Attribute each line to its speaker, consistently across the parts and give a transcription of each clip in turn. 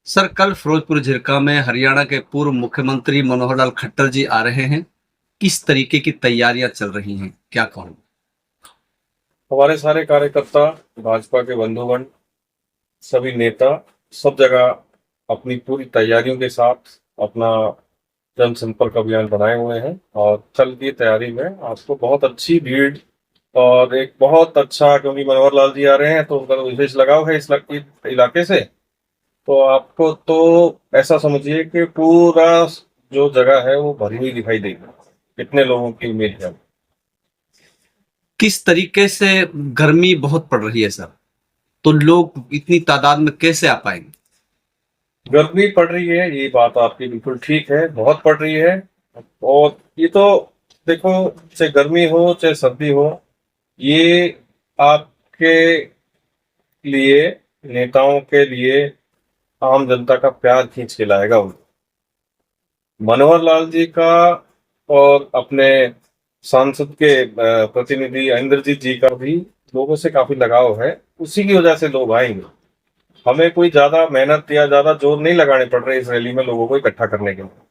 Speaker 1: Sir, कल फिरोजपुर झिरका में हरियाणा के पूर्व मुख्यमंत्री मनोहर लाल खट्टर जी आ रहे हैं। किस तरीके की तैयारियां चल रही हैं, क्या कहूँ?
Speaker 2: हमारे सारे कार्यकर्ता, भाजपा के बंधुगण, सभी नेता सब जगह अपनी पूरी तैयारियों के साथ अपना जनसंपर्क अभियान बनाए हुए हैं और कल की तैयारी में आपको बहुत अच्छी भीड़ और एक बहुत अच्छा, क्योंकि मनोहर लाल जी आ रहे हैं तो उनका तो विशेष लगाव है इस इलाके से। तो आपको तो ऐसा समझिए कि पूरा जो जगह है वो भरी हुई दिखाई देगी। कितने लोगों की उम्मीद है?
Speaker 1: किस तरीके से गर्मी बहुत पड़ रही है सर, तो लोग इतनी तादाद में कैसे आ पाएंगे?
Speaker 2: गर्मी पड़ रही है, ये बात आपकी बिल्कुल ठीक है, बहुत पड़ रही है। और ये तो देखो, चाहे गर्मी हो चाहे सर्दी हो, ये आपके लिए, नेताओं के लिए, आम जनता का प्यार खींच के लाएगा उनको। मनोहर लाल जी का और अपने सांसद के प्रतिनिधि इंद्रजीत जी का भी लोगों से काफी लगाव है। उसी की वजह से लोग आएंगे। हमें कोई ज्यादा मेहनत या ज्यादा जोर नहीं लगाने पड़ रहे इस रैली में लोगों को इकट्ठा करने के लिए।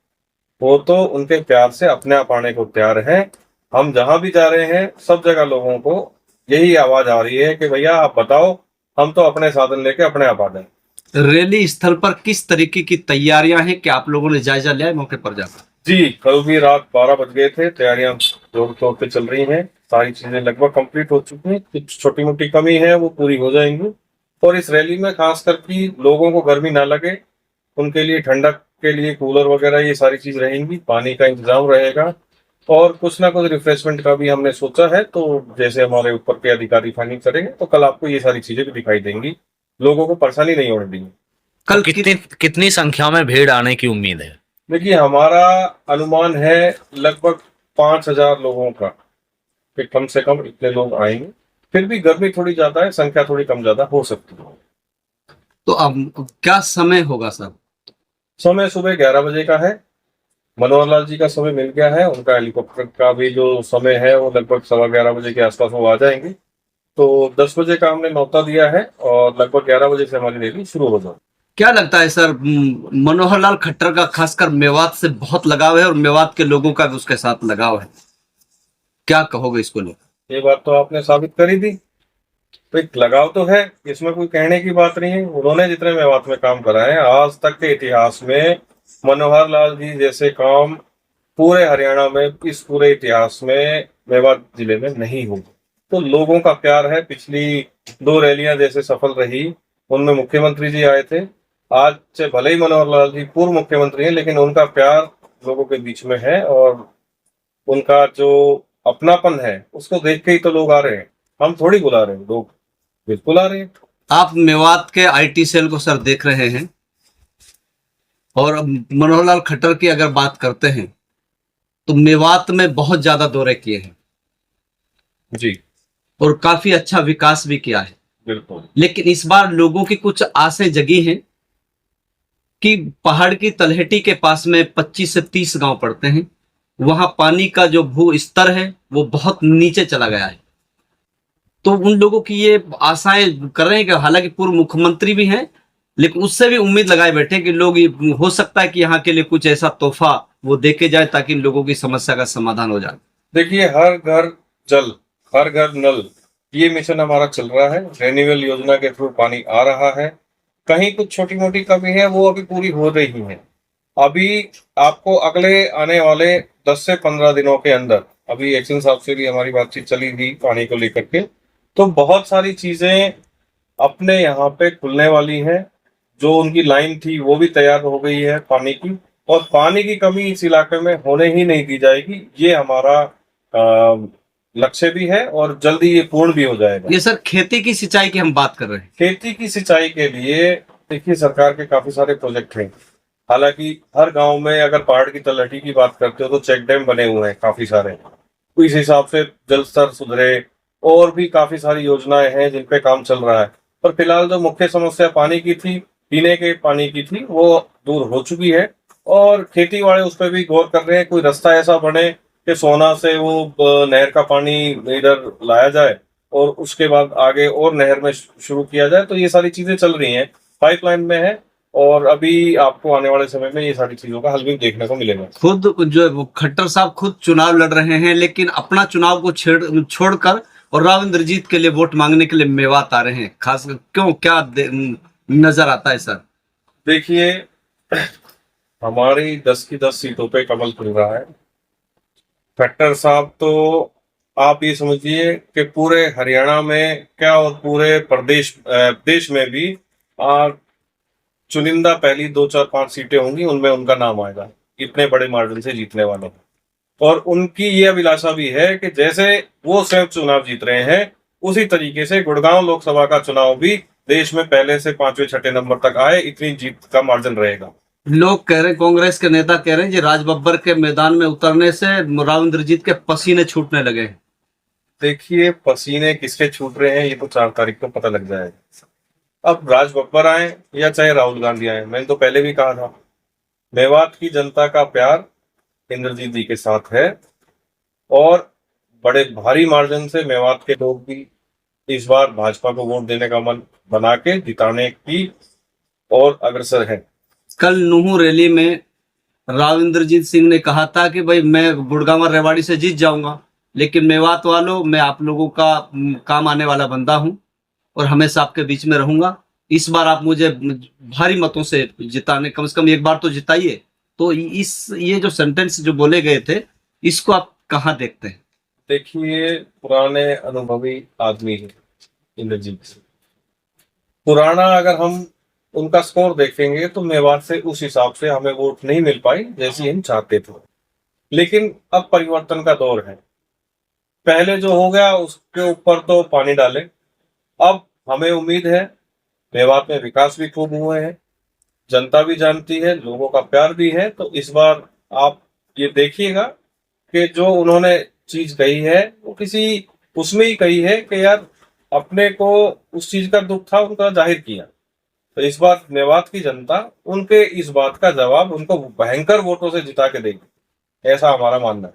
Speaker 2: वो तो उनके प्यार से अपने आप आने को तैयार हैं। हम जहां भी जा रहे हैं सब जगह लोगों को यही आवाज आ रही है कि भैया आप बताओ, हम तो अपने साधन लेके अपने आप आ जाए।
Speaker 1: रैली स्थल पर किस तरीके की तैयारियां हैं, क्या आप लोगों ने जायजा लिया है मौके पर जाकर?
Speaker 2: जी, कल भी रात 12 बज गए थे, तैयारियां जोर तौर पे चल रही हैं। सारी चीजें लगभग कंप्लीट हो चुकी हैं, कुछ छोटी मोटी कमी है वो पूरी हो जाएंगी। और इस रैली में खास करके लोगों को गर्मी ना लगे, उनके लिए ठंडक के लिए कूलर वगैरह ये सारी चीज रहेंगी, पानी का इंतजाम रहेगा और कुछ ना कुछ रिफ्रेशमेंट का भी हमने सोचा है। तो जैसे हमारे ऊपर के अधिकारी फाइनल करेंगे तो कल आपको ये सारी चीजें भी दिखाई देंगी, लोगों को परेशानी नहीं होने देंगी।
Speaker 3: तो
Speaker 1: कल
Speaker 3: कितनी कितनी संख्या में भीड़ आने की उम्मीद है?
Speaker 2: देखिए, हमारा अनुमान है लगभग 5,000 लोगों का, कि कम से कम इतने लोग आएंगे। फिर भी गर्मी थोड़ी ज्यादा है, संख्या थोड़ी कम ज्यादा हो सकती है।
Speaker 1: तो अब क्या समय होगा सर?
Speaker 2: समय सुबह 11 बजे का है। मनोहर लाल जी का समय मिल गया है, उनका हेलीकॉप्टर का भी जो समय है वो लगभग 11:15 बजे के आसपास वो आ जाएंगे। तो 10 बजे का हमने न्योता दिया है और लगभग 11 बजे से हमारी रैली शुरू हो जाए।
Speaker 1: क्या लगता है सर, मनोहर लाल खट्टर का खासकर मेवात से बहुत लगाव है और मेवात के लोगों का भी उसके साथ लगाव है, क्या कहोगे इसको लेकर?
Speaker 2: ये बात तो आपने साबित कर ही दी। तो एक लगाव तो है, इसमें कोई कहने की बात नहीं है। उन्होंने जितने मेवात में काम करा है आज तक के इतिहास में, मनोहर लाल जी जैसे काम पूरे हरियाणा में, इस पूरे इतिहास में मेवात जिले में नहीं हुआ। तो लोगों का प्यार है। पिछली 2 रैलियां जैसे सफल रही, उनमें मुख्यमंत्री जी आए थे। आज से भले ही मनोहर लाल जी पूर्व मुख्यमंत्री हैं, लेकिन उनका प्यार लोगों के बीच में है और उनका जो अपनापन है उसको देख के ही तो लोग आ रहे हैं। हम थोड़ी बुला रहे हैं, लोग बिल्कुल आ रहे हैं।
Speaker 1: आप मेवात के आईटी सेल को सर देख रहे हैं, और अब मनोहर लाल खट्टर की अगर बात करते हैं तो मेवात में बहुत ज्यादा दौरे किए हैं
Speaker 2: जी
Speaker 1: और काफी अच्छा विकास भी किया है।
Speaker 2: बिल्कुल।
Speaker 1: लेकिन इस बार लोगों की कुछ आसें जगी हैं कि पहाड़ की तलहटी के पास में 25 से 30 गांव पड़ते हैं, वहां पानी का जो भू स्तर है वो बहुत नीचे चला गया है। तो उन लोगों की ये आशाएं कर रहे हैं कि हालांकि पूर्व मुख्यमंत्री भी हैं, लेकिन उससे भी उम्मीद लगाए बैठे कि लोग, ये हो सकता है कि यहाँ के लिए कुछ ऐसा तोहफा वो देके जाए ताकि इन लोगों की समस्या का समाधान हो जाए।
Speaker 2: देखिए, हर घर जल, हर घर नल, ये मिशन हमारा चल रहा है। रेन्यूअल योजना के थ्रू पानी आ रहा है। कहीं कुछ छोटी मोटी कमी है वो अभी पूरी हो रही है। अभी आपको अगले आने वाले 10 से 15 दिनों के अंदर, अभी एक्शन साहब से भी हमारी बातचीत चली थी पानी को लेकर के, तो बहुत सारी चीजें अपने यहाँ पे खुलने वाली हैं। जो उनकी लाइन थी वो भी तैयार हो गई है पानी की, और पानी की कमी इस इलाके में होने ही नहीं दी जाएगी। ये हमारा लक्ष्य भी है और जल्दी ये पूर्ण भी हो जाएगा।
Speaker 1: ये सर खेती की सिंचाई की हम बात कर रहे हैं।
Speaker 2: खेती की सिंचाई के लिए देखिए, सरकार के काफी सारे प्रोजेक्ट हैं। हालांकि हर गांव में अगर पहाड़ की तलहटी की बात करते हो तो चेक डैम बने हुए हैं काफी सारे, तो इस हिसाब से जल स्तर सुधरे। और भी काफी सारी योजनाएं हैं जिन पे काम चल रहा है। पर फिलहाल जो मुख्य समस्या पानी की थी, पीने के पानी की थी, वो दूर हो चुकी है। और खेती वाले उस पर भी गौर कर रहे हैं, कोई रास्ता ऐसा बने कि सोना से वो नहर का पानी इधर लाया जाए और उसके बाद आगे और नहर में शुरू किया जाए। तो ये सारी चीजें चल रही हैं, पाइपलाइन में है। और अभी आपको आने वाले समय में ये सारी चीजों का हल भी देखने को मिलेगा।
Speaker 1: खुद जो है वो खट्टर साहब खुद चुनाव लड़ रहे हैं, लेकिन अपना चुनाव को छोड़कर और राव इंद्रजीत के लिए वोट मांगने के लिए मेवात आ रहे हैं। खास क्यों, क्या नजर आता है सर?
Speaker 2: देखिए, हमारी 10 की 10 सीटों पे कमल खिल रहा है। खट्टर साहब तो आप ये समझिए कि पूरे हरियाणा में क्या और पूरे प्रदेश देश में भी चुनिंदा पहली 2 4 5 सीटें होंगी, उनमें उनका नाम आएगा इतने बड़े मार्जिन से जीतने वालों। और उनकी ये अभिलाषा भी है कि जैसे वो स्वयं चुनाव जीत रहे हैं, उसी तरीके से गुड़गांव लोकसभा का चुनाव भी देश में पहले से 5वें 6ठे नंबर तक आए, इतनी जीत का मार्जिन रहेगा।
Speaker 1: लोग कह रहे हैं, कांग्रेस के नेता कह रहे हैं कि राज बब्बर के मैदान में उतरने से राव इंद्रजीत के पसीने छूटने लगे।
Speaker 2: देखिए, पसीने किसके छूट रहे हैं ये तो 4 तारीख को पता लग जाएगा। अब राज बब्बर आए या चाहे राहुल गांधी आए, मैंने तो पहले भी कहा था, मेवात की जनता का प्यार इंद्रजीत जी के साथ है और बड़े भारी मार्जिन से मेवात के लोग भी इस बार भाजपा को वोट देने का मन बना के जिताने की और अग्रसर है।
Speaker 1: कल नूहू रैली में राव इंद्रजीत सिंह ने कहा था कि भाई मैं गुड़गांव और रेवाड़ी से जीत जाऊंगा, लेकिन मेवात वालों, मैं आप लोगों का काम आने वाला बंदा हूं और हमेशा आपके बीच में रहूंगा। इस बार आप मुझे भारी मतों से जिताने, कम से कम एक बार तो जिताइए। तो ये जो सेंटेंस जो बोले गए थे, इसको आप कहाँ देखते हैं?
Speaker 2: देखिए, पुराने अनुभवी आदमी है इंद्रजीत सिंह। पुराना अगर हम उनका स्कोर देखेंगे तो मेवात से उस हिसाब से हमें वोट नहीं मिल पाई जैसी हम चाहते थे, लेकिन अब परिवर्तन का दौर है। पहले जो हो गया उसके ऊपर तो पानी डाले। अब हमें उम्मीद है, मेवात में विकास भी खूब हुए हैं, जनता भी जानती है, लोगों का प्यार भी है। तो इस बार आप ये देखिएगा कि जो उन्होंने चीज कही है वो किसी उसमें ही कही है कि यार अपने को उस चीज का दुख था, उनका जाहिर किया। तो इस बार मेवात की जनता उनके इस बात का जवाब उनको भयंकर वोटों से जिता के देगी, ऐसा हमारा मानना है।